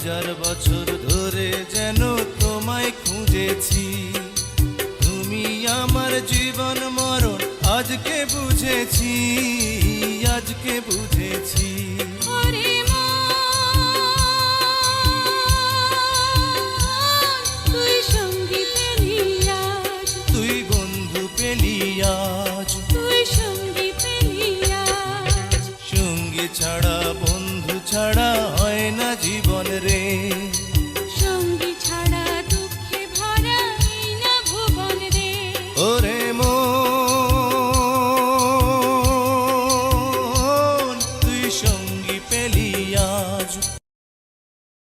হাজার বছর ধরে যেন তোমায় খুঁজেছি, তুমি আমার জীবন মরণ আজকে বুঝেছি, আজকে বুঝেছি। ওরে তুই সঙ্গী পেলি আজ, তুই বন্ধু পেলি আজ, তুই সঙ্গী পেলি আজ। সঙ্গী ছাড়া বন্ধু ছাড়া হয় না জীবন রে।